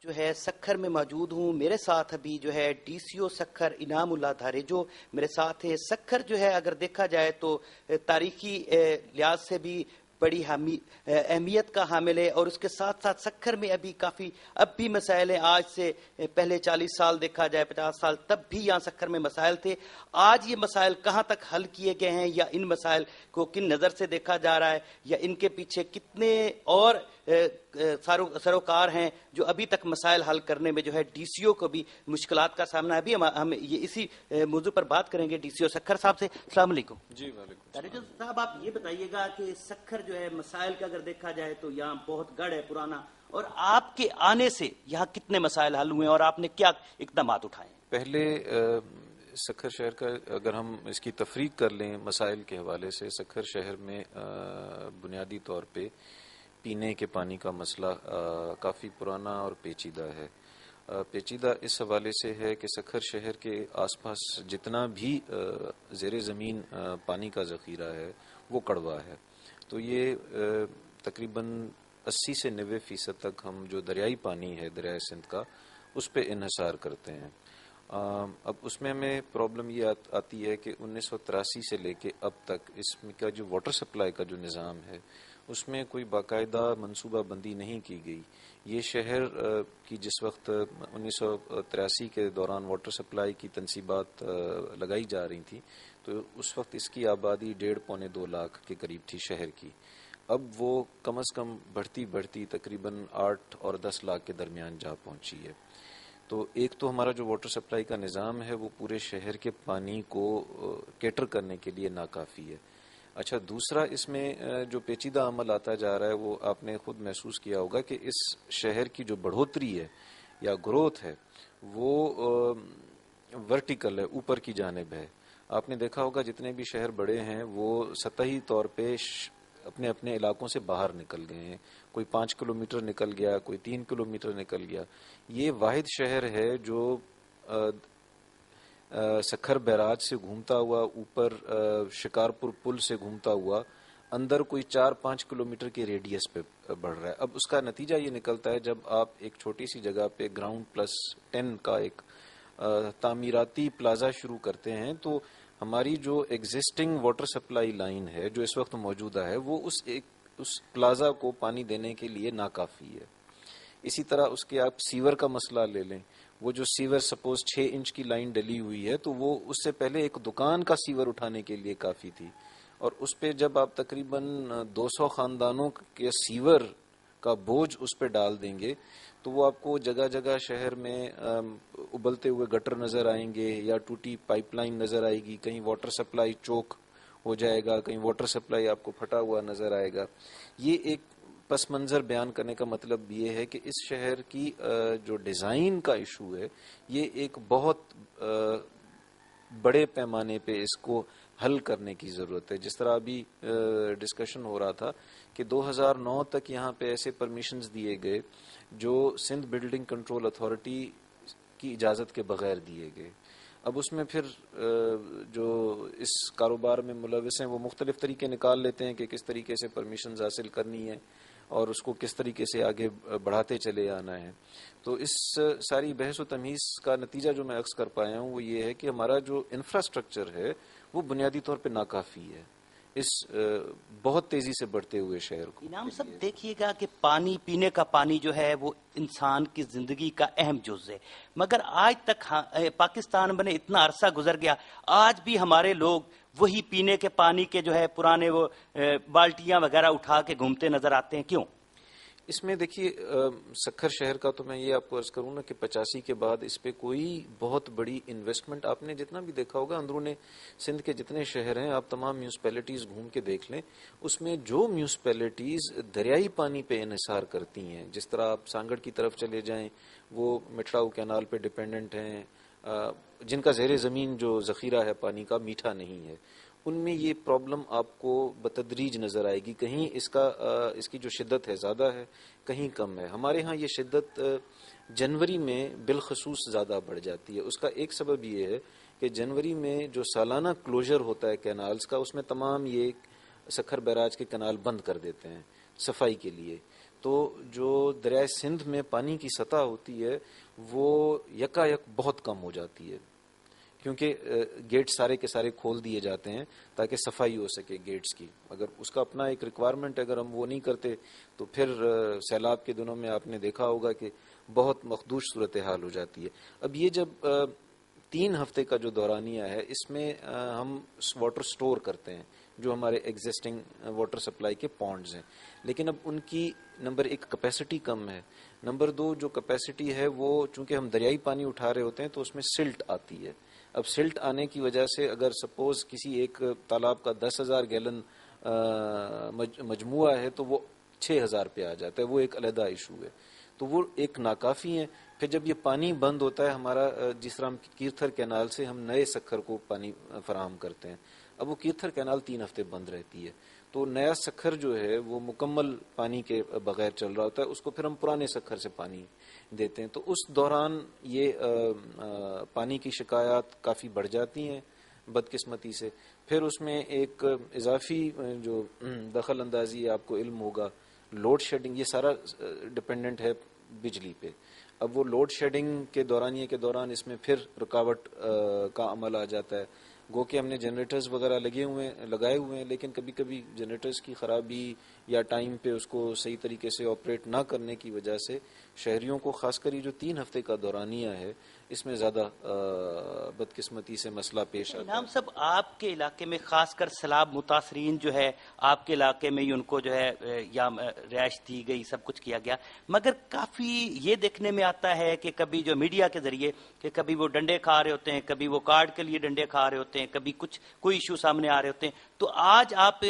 جو ہے سکھر میں موجود ہوں. میرے ساتھ ابھی جو ہے ڈی سی او سکھر انعام اللہ دھارے جو میرے ساتھ ہے. سکھر جو ہے اگر دیکھا جائے تو تاریخی لحاظ سے بھی بڑی اہمیت کا حامل ہے، اور اس کے ساتھ ساتھ سکھر میں ابھی کافی اب بھی مسائل ہیں. آج سے پہلے 40 سال دیکھا جائے 50 سال تب بھی یہاں سکھر میں مسائل تھے. آج یہ مسائل کہاں تک حل کیے گئے ہیں، یا ان مسائل کو کن نظر سے دیکھا جا رہا ہے، یا ان کے پیچھے کتنے اور سروکار ہیں جو ابھی تک مسائل حل کرنے میں جو ہے ڈی سی او کو بھی مشکلات کا سامنا ہے. ابھی ہم یہ اسی موضوع پر بات کریں گے ڈی سی او سکھر صاحب سے. السلام علیکم. جی وعلیکم تاریخ صاحب آپ یہ بتائیے گا کہ سکھر جو ہے مسائل کا اگر دیکھا جائے تو یہاں بہت گڑھ ہے پرانا، اور آپ کے آنے سے یہاں کتنے مسائل حل ہوئے ہیں اور آپ نے کیا اقدامات اٹھائے ہیں؟ پہلے سکھر شہر کا اگر ہم اس کی تفریق کر لیں مسائل کے حوالے سے، سکھر شہر میں بنیادی طور پہ پینے کے پانی کا مسئلہ کافی پرانا اور پیچیدہ ہے. پیچیدہ اس حوالے سے ہے کہ سکھر شہر کے آس پاس جتنا بھی زیر زمین پانی کا ذخیرہ ہے وہ کڑوا ہے. تو یہ تقریباً 80 سے 90% تک ہم جو دریائی پانی ہے دریائے سندھ کا اس پہ انحصار کرتے ہیں. اب اس میں ہمیں پرابلم یہ آتی ہے کہ 1983 سے لے کے اب تک اس میں کا جو واٹر سپلائی کا جو نظام ہے اس میں کوئی باقاعدہ منصوبہ بندی نہیں کی گئی. یہ شہر کی جس وقت 1983 کے دوران واٹر سپلائی کی تنصیبات لگائی جا رہی تھیں تو اس وقت اس کی آبادی 1.5-2 لاکھ کے قریب تھی شہر کی. اب وہ کم از کم بڑھتی تقریباً 8 اور 10 لاکھ کے درمیان جا پہنچی ہے. تو ایک تو ہمارا جو واٹر سپلائی کا نظام ہے وہ پورے شہر کے پانی کو کیٹر کرنے کے لیے ناکافی ہے. اچھا، دوسرا اس میں جو پیچیدہ عمل آتا جا رہا ہے وہ آپ نے خود محسوس کیا ہوگا کہ اس شہر کی جو بڑھوتری ہے یا گروتھ ہے وہ ورٹیکل ہے، اوپر کی جانب ہے. آپ نے دیکھا ہوگا جتنے بھی شہر بڑے ہیں وہ سطحی طور پہ اپنے اپنے علاقوں سے باہر نکل گئے ہیں. کوئی 5 کلومیٹر نکل گیا، کوئی 3 کلومیٹر نکل گیا. یہ واحد شہر ہے جو سکھر بیراج سے گھومتا ہوا اوپر شکارپور پل سے گھومتا ہوا اندر کوئی 4-5 کلومیٹر کے ریڈیس پہ بڑھ رہا ہے. اب اس کا نتیجہ یہ نکلتا ہے جب آپ ایک چھوٹی سی جگہ پہ گراؤنڈ+10 کا ایک تعمیراتی پلازا شروع کرتے ہیں تو ہماری جو ایگزسٹنگ واٹر سپلائی لائن ہے جو اس وقت موجودہ ہے وہ اس پلازا کو پانی دینے کے لیے ناکافی ہے. اسی طرح اس کے آپ سیور کا مسئلہ لے لیں. وہ جو سیور سپوز 6 انچ کی لائن ڈلی ہوئی ہے تو وہ اس سے پہلے ایک دکان کا سیور اٹھانے کے لیے کافی تھی، اور اس پہ جب آپ تقریباً 200 خاندانوں کے سیور کا بوجھ اس پہ ڈال دیں گے تو وہ آپ کو جگہ جگہ شہر میں ابلتے ہوئے گٹر نظر آئیں گے یا ٹوٹی پائپ لائن نظر آئے گی. کہیں واٹر سپلائی چوک ہو جائے گا، کہیں واٹر سپلائی آپ کو پھٹا ہوا نظر آئے گا. یہ ایک پس منظر بیان کرنے کا مطلب یہ ہے کہ اس شہر کی جو ڈیزائن کا ایشو ہے یہ ایک بہت بڑے پیمانے پہ اس کو حل کرنے کی ضرورت ہے. جس طرح ابھی ڈسکشن ہو رہا تھا کہ 2009 تک یہاں پہ ایسے پرمیشنز دیے گئے جو سندھ بلڈنگ کنٹرول اتھارٹی کی اجازت کے بغیر دیے گئے. اب اس میں پھر جو اس کاروبار میں ملوث ہیں وہ مختلف طریقے نکال لیتے ہیں کہ کس طریقے سے پرمیشنز حاصل کرنی ہے اور اس کو کس طریقے سے آگے بڑھاتے چلے آنا ہے. تو اس ساری بحث و تمیز کا نتیجہ جو میں عکس کر پایا ہوں وہ یہ ہے کہ ہمارا جو انفراسٹرکچر ہے وہ بنیادی طور پہ ناکافی ہے اس بہت تیزی سے بڑھتے ہوئے شہر کو. انعام صاحب دیکھیے گا کہ پانی، پینے کا پانی جو ہے وہ انسان کی زندگی کا اہم جز ہے، مگر آج تک پاکستان میں اتنا عرصہ گزر گیا آج بھی ہمارے لوگ وہی پینے کے پانی کے جو ہے پرانے وہ بالٹیاں وغیرہ اٹھا کے گھومتے نظر آتے ہیں. کیوں؟ اس میں دیکھیے سکھر شہر کا تو میں یہ آپ کو عرض کروں نا کہ 85 کے بعد اس پہ کوئی بہت بڑی انویسٹمنٹ آپ نے جتنا بھی دیکھا ہوگا اندرون سندھ کے جتنے شہر ہیں آپ تمام میونسپیلٹیز گھوم کے دیکھ لیں، اس میں جو میونسپیلٹیز دریائی پانی پہ انحصار کرتی ہیں، جس طرح آپ سانگڑ کی طرف چلے جائیں وہ مٹراؤ کینال پہ ڈیپینڈنٹ ہیں، جن کا زیر زمین جو ذخیرہ ہے پانی کا میٹھا نہیں ہے، ان میں یہ پرابلم آپ کو بتدریج نظر آئے گی. کہیں اس کی جو شدت ہے زیادہ ہے، کہیں کم ہے. ہمارے ہاں یہ شدت جنوری میں بالخصوص زیادہ بڑھ جاتی ہے. اس کا ایک سبب یہ ہے کہ جنوری میں جو سالانہ کلوجر ہوتا ہے کینالز کا، اس میں تمام یہ سکھر بیراج کے کینال بند کر دیتے ہیں صفائی کے لیے. تو جو دریائے سندھ میں پانی کی سطح ہوتی ہے وہ یکا یک بہت کم ہو جاتی ہے، کیونکہ گیٹ سارے کے سارے کھول دیے جاتے ہیں تاکہ صفائی ہو سکے گیٹس کی. اگر اس کا اپنا ایک ریکوائرمنٹ ہے، اگر ہم وہ نہیں کرتے تو پھر سیلاب کے دنوں میں آپ نے دیکھا ہوگا کہ بہت مخدوش صورتحال ہو جاتی ہے. اب یہ جب 3 ہفتے کا جو دورانیہ ہے اس میں ہم واٹر سٹور کرتے ہیں جو ہمارے ایگزسٹنگ واٹر سپلائی کے پونڈز ہیں، لیکن اب ان کی نمبر 1 کیپیسٹی کم ہے، نمبر 2 جو کیپیسٹی ہے وہ چونکہ ہم دریائی پانی اٹھا رہے ہوتے ہیں تو اس میں سلٹ آتی ہے. اب سلٹ آنے کی وجہ سے اگر سپوز کسی ایک تالاب کا 10,000 گیلن مجموعہ ہے تو وہ 6,000 پہ آ جاتا ہے، وہ ایک علیحدہ ایشو ہے. تو وہ ایک ناکافی ہے. پھر جب یہ پانی بند ہوتا ہے ہمارا، جس طرح ہم کیرتھر کینال سے ہم نئے سکھر کو پانی فراہم کرتے ہیں، اب وہ کیرتھر کینال 3 ہفتے بند رہتی ہے تو نیا سکھر جو ہے وہ مکمل پانی کے بغیر چل رہا ہوتا ہے، اس کو پھر ہم پرانے سکھر سے پانی دیتے ہیں. تو اس دوران یہ پانی کی شکایات کافی بڑھ جاتی ہیں بدقسمتی سے. پھر اس میں ایک اضافی جو دخل اندازی آپ کو علم ہوگا، لوڈ شیڈنگ، یہ سارا ڈپینڈنٹ ہے بجلی پہ. اب وہ لوڈ شیڈنگ کے دورانیے کے دوران اس میں پھر رکاوٹ کا عمل آ جاتا ہے. گو کہ ہم نے جنریٹرز وغیرہ لگائے ہوئے ہیں، لیکن کبھی کبھی جنریٹرز کی خرابی یا ٹائم پہ اس کو صحیح طریقے سے آپریٹ نہ کرنے کی وجہ سے شہریوں کو خاص کر یہ جو 3 ہفتے کا دورانیہ ہے اس میں زیادہ بدقسمتی سے مسئلہ پیش آتا ہے. انعام صاحب، آپ کے علاقے میں خاص کر سیلاب متاثرین جو ہے آپ کے علاقے میں ہی ان کو جو ہے یا رہائش دی گئی، سب کچھ کیا گیا، مگر کافی یہ دیکھنے میں آتا ہے کہ کبھی جو میڈیا کے ذریعے کہ کبھی وہ ڈنڈے کھا رہے ہوتے ہیں، کبھی وہ کارڈ کے لیے ڈنڈے کھا رہے ہوتے ہیں، کبھی کوئی ایشو سامنے آ رہے ہوتے ہیں. تو آج آپ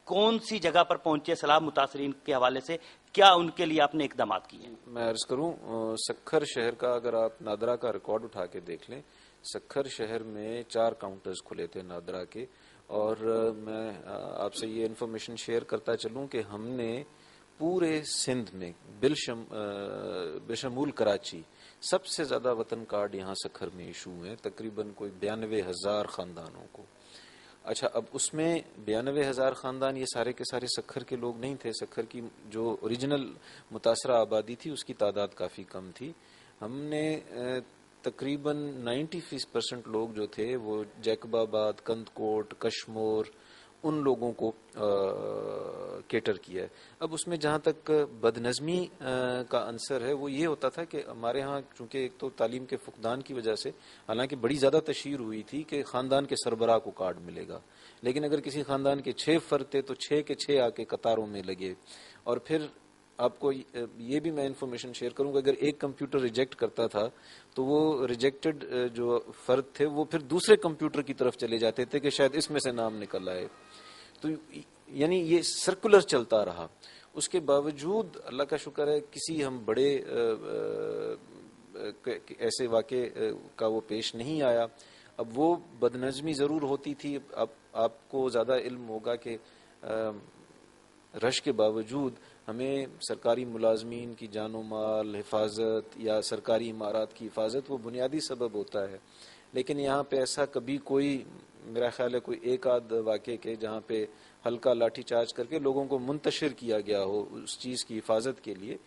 کون سی جگہ پر پہنچے سیلاب متاثرین کے حوالے سے؟ کیا ان کے لیے آپ نے اقدامات کیے ہیں؟ میں عرض کروں، سکھر شہر کا اگر آپ نادرا کا ریکارڈ اٹھا کے دیکھ لیں، سکھر شہر میں 4 کاؤنٹرز کھلے تھے نادرا کے. اور میں آپ سے یہ انفارمیشن شیئر کرتا چلوں کہ ہم نے پورے سندھ میں بشمول کراچی سب سے زیادہ وطن کارڈ یہاں سکھر میں ایشو ہیں، تقریباً کوئی 92,000 خاندانوں کو. اچھا، اب اس میں 92,000 خاندان یہ سارے کے سارے سکھر کے لوگ نہیں تھے. سکھر کی جو اوریجنل متاثرہ آبادی تھی اس کی تعداد کافی کم تھی. ہم نے تقریباً 90% لوگ جو تھے وہ جیکب آباد، کند کوٹ، کشمور، ان لوگوں کو کیٹر کیا ہے. اب اس میں جہاں تک بدنظمی کا عنصر ہے وہ یہ ہوتا تھا کہ ہمارے ہاں چونکہ ایک تو تعلیم کے فقدان کی وجہ سے حالانکہ بڑی زیادہ تشہیر ہوئی تھی کہ خاندان کے سربراہ کو کارڈ ملے گا، لیکن اگر کسی خاندان کے 6 فرد تھے تو 6 کے 6 آ کے قطاروں میں لگے. اور پھر آپ کو یہ بھی میں انفارمیشن شیئر کروں کہ اگر ایک کمپیوٹر ریجیکٹ کرتا تھا تو وہ ریجیکٹڈ جو فرد تھے وہ پھر دوسرے کمپیوٹر کی طرف چلے جاتے تھے کہ شاید اس میں سے نام نکل آئے. تو یعنی یہ سرکولر چلتا رہا. اس کے باوجود اللہ کا شکر ہے کسی ہم بڑے ایسے واقعے کا وہ پیش نہیں آیا. اب وہ بدنظمی ضرور ہوتی تھی. اب آپ کو زیادہ علم ہوگا کہ رش کے باوجود ہمیں سرکاری ملازمین کی جان و مال حفاظت یا سرکاری عمارات کی حفاظت وہ بنیادی سبب ہوتا ہے، لیکن یہاں پہ ایسا کبھی کوئی، میرا خیال ہے کوئی ایک آدھ واقعے کے جہاں پہ ہلکا لاٹھی چارج کر کے لوگوں کو منتشر کیا گیا ہو اس چیز کی حفاظت کے لیے،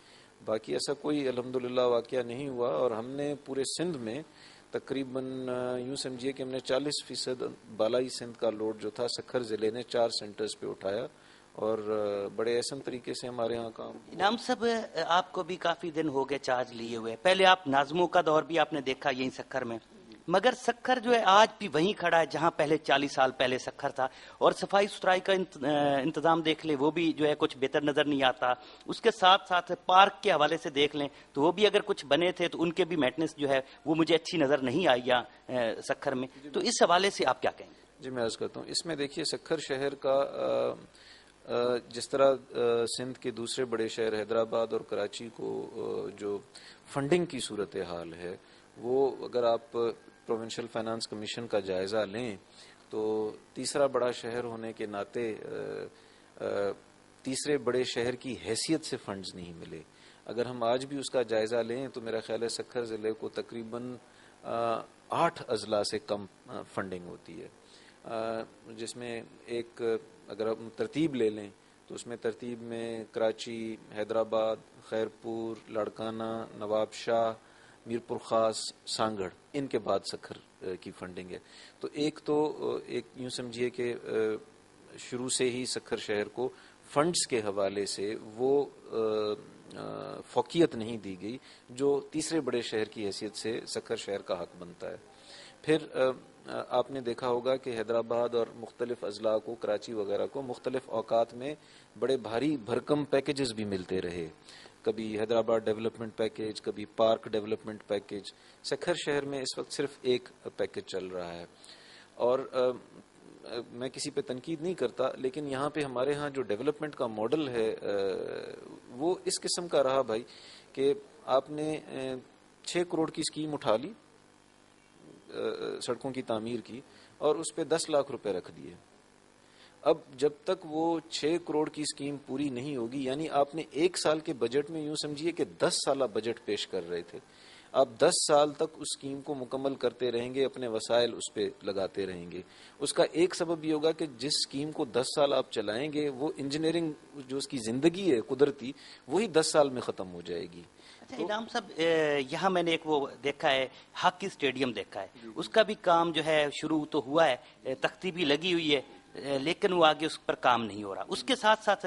باقی ایسا کوئی الحمدللہ واقعہ نہیں ہوا. اور ہم نے پورے سندھ میں تقریباً یوں سمجھیے کہ ہم نے 40% بالائی سندھ کا لوڈ جو تھا سکھر ضلع نے 4 سینٹرز پہ اٹھایا اور بڑے احسن طریقے سے ہمارے ہاں کام. انعام صاحب، آپ کو بھی کافی دن ہو گئے چارج لیے ہوئے، پہلے آپ ناظموں کا دور بھی آپ نے دیکھا یہیں سکھر میں، مگر سکھر جو ہے آج بھی وہیں کھڑا ہے جہاں پہلے 40 سال پہلے سکھر تھا. اور صفائی ستھرائی کا انتظام دیکھ لیں وہ بھی جو ہے کچھ بہتر نظر نہیں آتا. اس کے ساتھ ساتھ پارک کے حوالے سے دیکھ لیں تو وہ بھی اگر کچھ بنے تھے تو ان کے بھی مینٹننس جو ہے وہ مجھے اچھی نظر نہیں آئی سکھر میں. تو اس حوالے سے آپ کیا کہیں گے؟ جی میں عرض کرتا ہوں، اس میں دیکھیے سکھر شہر کا جس طرح سندھ کے دوسرے بڑے شہر حیدرآباد اور کراچی کو جو فنڈنگ کی صورتحال ہے وہ اگر آپ پروونشل فائنانس کمیشن کا جائزہ لیں تو تیسرا بڑا شہر ہونے کے ناطے تیسرے بڑے شہر کی حیثیت سے فنڈز نہیں ملے. اگر ہم آج بھی اس کا جائزہ لیں تو میرا خیال ہے سکھر ضلع کو تقریباً 8 اضلاع سے کم فنڈنگ ہوتی ہے، جس میں ایک اگر ہم ترتیب لے لیں تو اس میں ترتیب میں کراچی، حیدرآباد، خیرپور، لاڑکانہ، نواب شاہ، میر پور خاص، سانگڑ، ان کے بعد سکھر کی فنڈنگ ہے. تو ایک یوں سمجھیے کہ شروع سے ہی سکھر شہر کو فنڈز کے حوالے سے وہ فوقیت نہیں دی گئی جو تیسرے بڑے شہر کی حیثیت سے سکھر شہر کا حق بنتا ہے. پھر آپ نے دیکھا ہوگا کہ حیدرآباد اور مختلف اضلاع کو، کراچی وغیرہ کو مختلف اوقات میں بڑے بھاری بھرکم پیکیجز بھی ملتے رہے. کبھی حیدرآباد ڈیولپمنٹ پیکیج، کبھی پارک ڈیولپمنٹ پیکیج. سکھر شہر میں اس وقت صرف ایک پیکیج چل رہا ہے. اور میں کسی پہ تنقید نہیں کرتا، لیکن یہاں پہ ہمارے ہاں جو ڈیولپمنٹ کا ماڈل ہے وہ اس قسم کا رہا بھائی کہ آپ نے 6 کروڑ کی اسکیم اٹھا لی سڑکوں کی تعمیر کی، اور اس پہ 10 لاکھ روپے رکھ دیے. اب جب تک وہ 6 کروڑ کی اسکیم پوری نہیں ہوگی، یعنی آپ نے 1 سال کے بجٹ میں یوں سمجھیے کہ 10 سالہ بجٹ پیش کر رہے تھے. آپ 10 سال تک اس اسکیم کو مکمل کرتے رہیں گے، اپنے وسائل اس پہ لگاتے رہیں گے. اس کا ایک سبب یہ ہوگا کہ جس اسکیم کو 10 سال آپ چلائیں گے، وہ انجینئرنگ جو اس کی زندگی ہے قدرتی، وہی 10 سال میں ختم ہو جائے گی. اچھا انعام صاحب، یہاں میں نے ایک وہ دیکھا ہے، ہاکی اسٹیڈیم دیکھا ہے، اس کا بھی کام جو ہے شروع تو ہوا ہے، تختی بھی لگی ہوئی ہے، لیکن وہ آگے اس پر کام نہیں ہو رہا. اس کے ساتھ ساتھ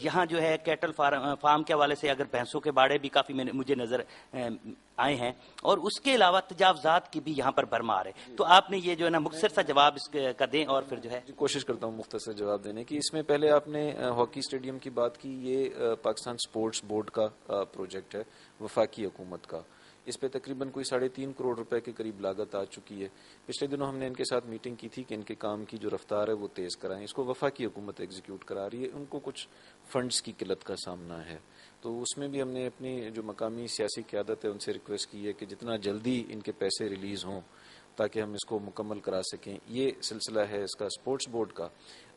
یہاں جو ہے کیٹل فارم کے حوالے سے اگر بھینسوں کے باڑے بھی کافی مجھے نظر آئے ہیں، اور اس کے علاوہ تجاوزات کی بھی یہاں پر بھرمار ہے. تو آپ نے یہ جو ہے نا مختصر سا جواب اس کا دیں، اور پھر جو ہے کوشش کرتا ہوں مختصر جواب دینے کی. اس میں پہلے آپ نے ہاکی اسٹیڈیم کی بات کی. یہ پاکستان سپورٹس بورڈ کا پروجیکٹ ہے، وفاقی حکومت کا. اس پہ تقریباً کوئی 3.5 کروڑ روپے کے قریب لاگت آ چکی ہے. پچھلے دنوں ہم نے ان کے ساتھ میٹنگ کی تھی کہ ان کے کام کی جو رفتار ہے وہ تیز کرائیں. اس کو وفاقی حکومت ایگزیکیوٹ کرا رہی ہے، ان کو کچھ فنڈز کی قلت کا سامنا ہے. تو اس میں بھی ہم نے اپنی جو مقامی سیاسی قیادت ہے ان سے ریکویسٹ کی ہے کہ جتنا جلدی ان کے پیسے ریلیز ہوں تاکہ ہم اس کو مکمل کرا سکیں. یہ سلسلہ ہے اس کا سپورٹس بورڈ کا.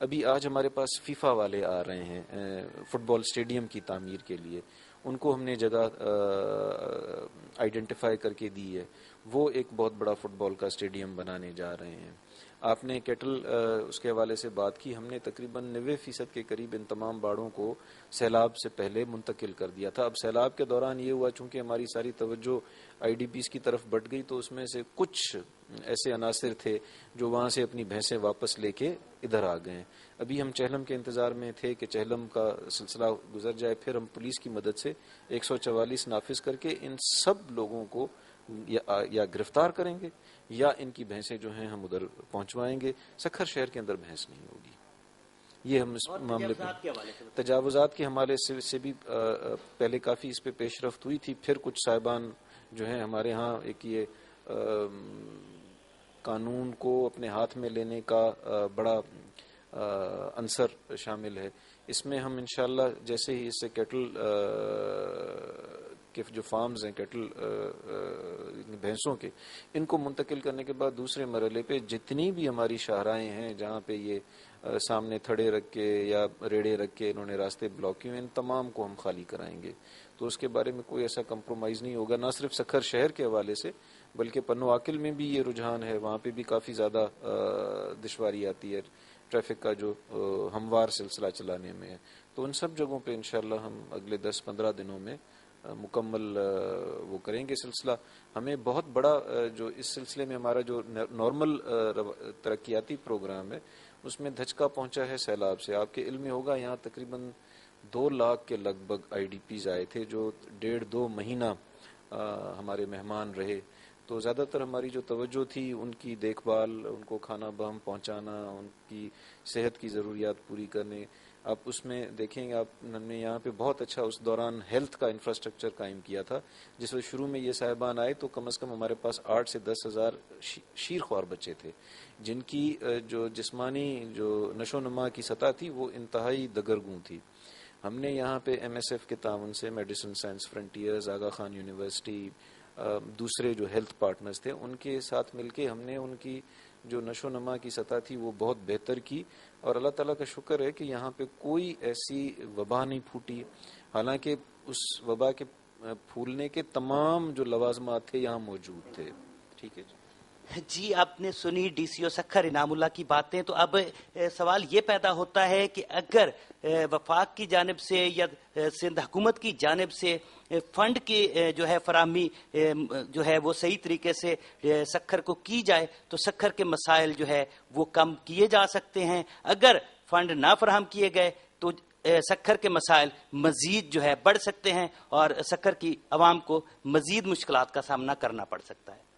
ابھی آج ہمارے پاس فیفا والے آ رہے ہیں فٹ بال اسٹیڈیم کی تعمیر کے لیے. ان کو ہم نے جگہ آئیڈینٹیفائی کر کے دی ہے. وہ ایک بہت بڑا فٹ بال کا اسٹیڈیم بنانے جا رہے ہیں. آپ نے کیٹل اس کے حوالے سے بات کی. ہم نے تقریباً 90% کے قریب ان تمام باڑوں کو سیلاب سے پہلے منتقل کر دیا تھا. اب سیلاب کے دوران یہ ہوا چونکہ ہماری ساری توجہ آئی ڈی پیز کی طرف بٹ گئی، تو اس میں سے کچھ ایسے عناصر تھے جو وہاں سے اپنی بھینسیں واپس لے کے ادھر آ گئے. ابھی ہم چہلم کے انتظار میں تھے کہ چہلم کا سلسلہ گزر جائے، پھر ہم پولیس کی مدد سے 144 نافذ کر کے ان سب لوگوں کو یا گرفتار کریں گے یا ان کی بھینسیں جو ہیں ہم ادھر پہنچوائیں گے. سکھر شہر کے اندر بھینس نہیں ہوگی. یہ ہم اس معاملے پہ تجاوزات کے حوالے سے بھی پہلے کافی اس پہ پیش رفت ہوئی تھی. پھر کچھ صاحبان جو ہیں ہمارے ہاں ایک یہ قانون کو اپنے ہاتھ میں لینے کا بڑا عنصر شامل ہے. اس میں ہم انشاءاللہ جیسے ہی اس سے کیٹل کے جو فارمز ہیں کیٹل بھینسوں کے، ان کو منتقل کرنے کے بعد دوسرے مرحلے پہ جتنی بھی ہماری شاہراہیں ہیں جہاں پہ یہ سامنے تھڑے رکھ کے یا ریڑے رکھ کے انہوں نے راستے بلاک کیے، ان تمام کو ہم خالی کرائیں گے. تو اس کے بارے میں کوئی ایسا کمپرومائز نہیں ہوگا، نہ صرف سکھر شہر کے حوالے سے بلکہ پنو عاقل میں بھی یہ رجحان ہے. وہاں پہ بھی کافی زیادہ دشواری آتی ہے ٹریفک کا جو ہموار سلسلہ چلانے میں ہے. تو ان سب جگہوں پہ انشاءاللہ ہم اگلے 10-15 دنوں میں مکمل وہ کریں گے سلسلہ. ہمیں بہت بڑا جو اس سلسلے میں ہمارا جو نارمل ترقیاتی پروگرام ہے اس میں دھچکا پہنچا ہے سیلاب سے. آپ کے علم میں ہوگا یہاں تقریباً 2 لاکھ کے لگ بھگ آئی ڈی پیز آئے تھے جو 1.5-2 مہینہ ہمارے مہمان رہے. تو زیادہ تر ہماری جو توجہ تھی ان کی دیکھ بھال، ان کو کھانا بہم پہنچانا، ان کی صحت کی ضروریات پوری کرنے. آپ اس میں دیکھیں گے، ہم نے یہاں پہ بہت اچھا اس دوران ہیلتھ کا انفراسٹرکچر قائم کیا تھا. جس وقت شروع میں یہ صاحبان آئے تو کم از کم ہمارے پاس 8 سے 10 ہزار شیرخوار بچے تھے جن کی جو جسمانی جو نشو و نما کی سطح تھی وہ انتہائی دگرگوں تھی. ہم نے یہاں پہ ایم ایس ایف کے تعاون سے میڈیسن سائنس فرنٹیئرز، آغا خان یونیورسٹی، دوسرے جو ہیلتھ پارٹنرز تھے ان کے ساتھ مل کے ہم نے ان کی جو نشو و نما کی سطح تھی وہ بہت بہتر کی. اور اللہ تعالیٰ کا شکر ہے کہ یہاں پہ کوئی ایسی وبا نہیں پھوٹی، حالانکہ اس وبا کے پھولنے کے تمام جو لوازمات تھے یہاں موجود تھے. ٹھیک ہے جی. جی آپ نے سنی DCO سکھر انعام اللہ کی باتیں، تو اب سوال یہ پیدا ہوتا ہے کہ اگر وفاق کی جانب سے یا سندھ حکومت کی جانب سے فنڈ کی جو ہے فراہمی جو ہے وہ صحیح طریقے سے سکھر کو کی جائے تو سکھر کے مسائل جو ہے وہ کم کیے جا سکتے ہیں. اگر فنڈ نہ فراہم کیے گئے تو سکھر کے مسائل مزید جو ہے بڑھ سکتے ہیں اور سکھر کی عوام کو مزید مشکلات کا سامنا کرنا پڑ سکتا ہے.